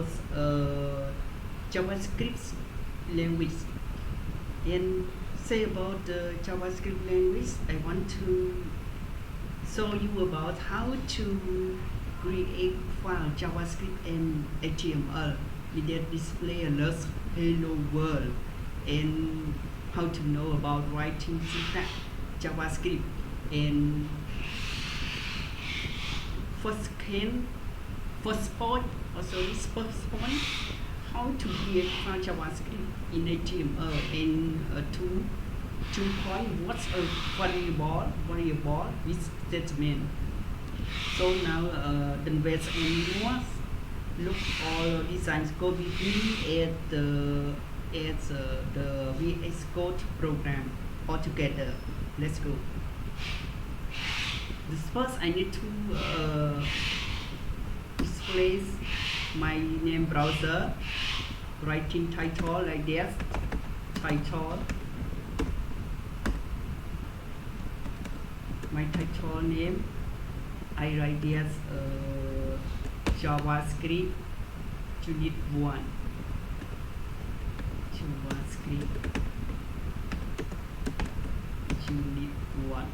about JavaScript language. And say about the JavaScript language, I want to show you about how to create file JavaScript and HTML that display a large hello world, and how to know about writing syntax JavaScript. And first point, how to create file JavaScript in HTML, and two point, what's a variable with statement. So now the best and more look all designs go with me at the VS Code program all together. Let's go. This first I need to display my name browser, writing title like this, title, my title name, I write this JavaScript unit 1, JavaScript unit 1,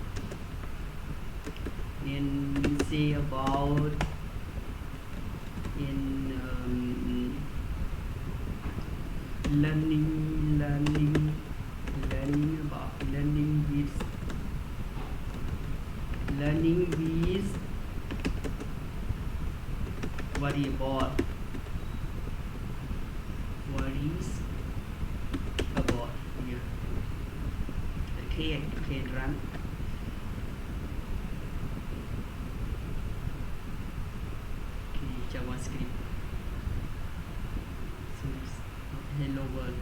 and say about in learning with variable, worries about here. Okay, I can run. Okay, JavaScript. So it's hello world.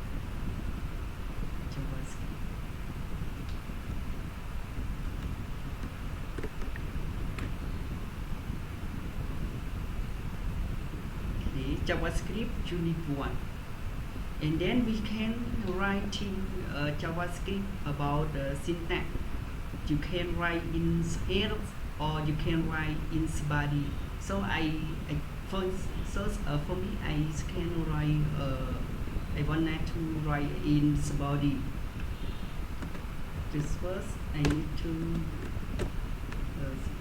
JavaScript. JavaScript unit 1, and then we can write in JavaScript about the syntax. You can write in head or you can write in body. So for me I can write I want to write in body. This first I need to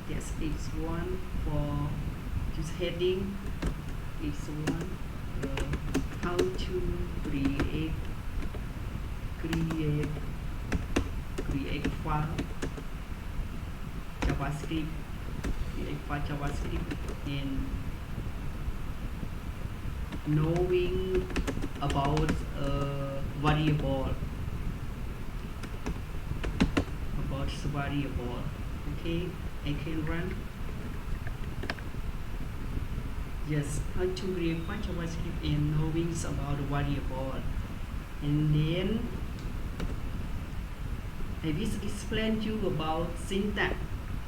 yes, x1 for this heading. Is one how to create file JavaScript, and knowing about variable, okay, I can run. Yes, how to create file JavaScript and knowing about variable, and then I will explain you about syntax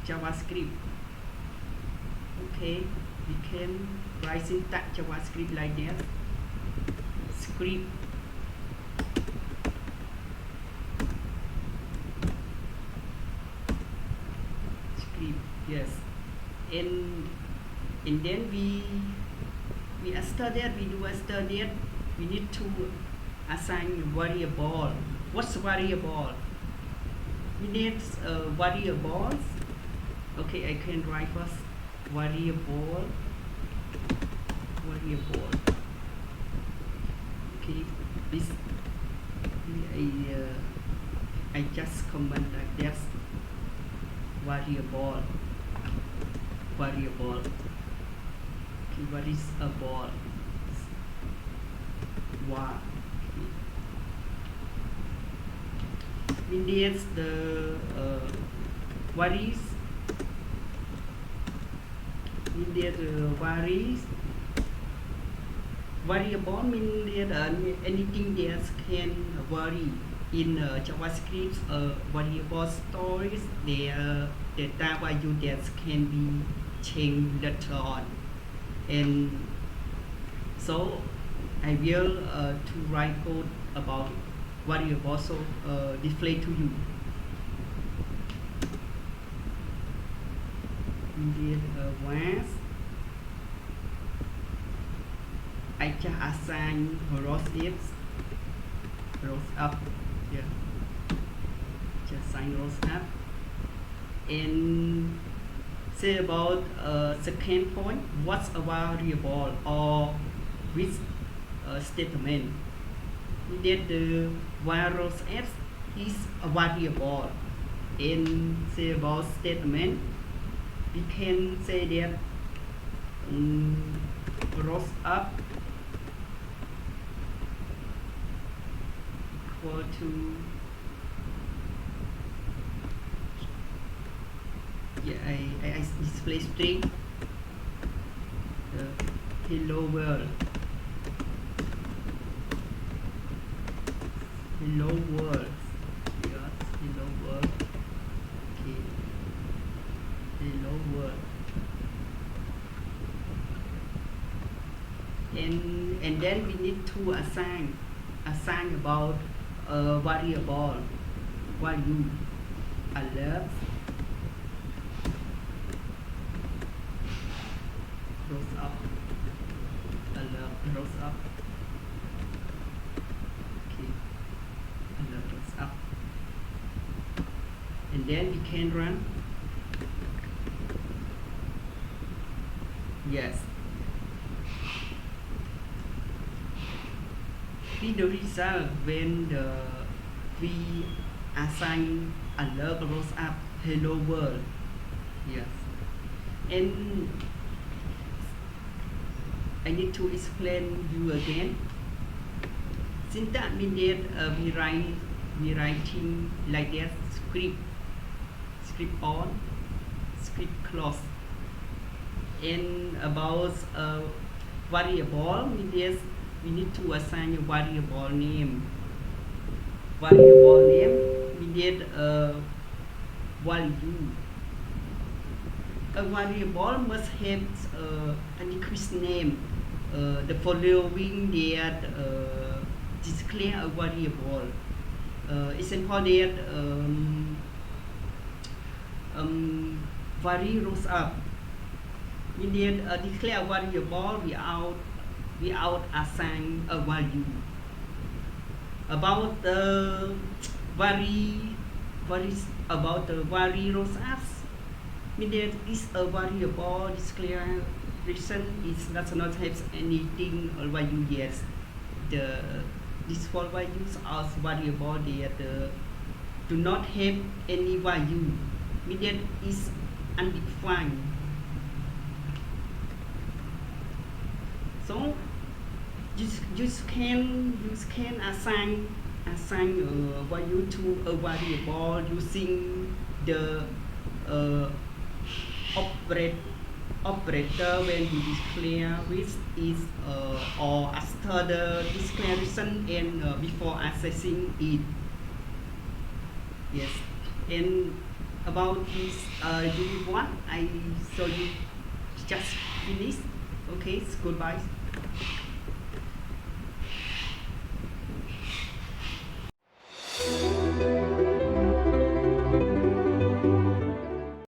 JavaScript. Okay, we can write syntax JavaScript like that. Script, yes, and then after that we need to assign variable. What's variable? We need variables. Okay, I can write first variable. Okay, this I just comment like that. Variable. Okay, what is a ball? Wow. Means the what is variable means anything that can vary in JavaScript. Variable stores their data value that can be changed later on, and so I will to write code about variable, so display to you. Was I just assign Ros Apps, yeah, just assign Ros Apps, and say about second point, what's a variable or which statement. That the Ros Apps is a variable, and say about statement, we can say that Ros Apps equal to, yeah, I display string hello world, hello world, yes, hello world, okay, hello world, and then we need to assign about variable value alert Ros Apps, alert Ros Apps, okay, alert Ros Apps, and then we can run, yes. The result when we assign alert Ros Apps hello world, yes, and I need to explain you again. Syntax means that we writing like that, script on, script close, and about variable means that we need to assign a variable name. Variable name means that value. A variable must have an increased name. The following that declare a variable. Example that vary Ros Apps means that declare a variable without assign a value. About the about the vary Ros Apps, means that is a variable declaration it does not have anything or value yet. The default values are variable that do not have any value, means that is undefined. So you can assign value to a variable using the operator when you declare which is or after the declaration and before accessing it. Yes, and about this unit 1 I saw you just finished. Okay, goodbye.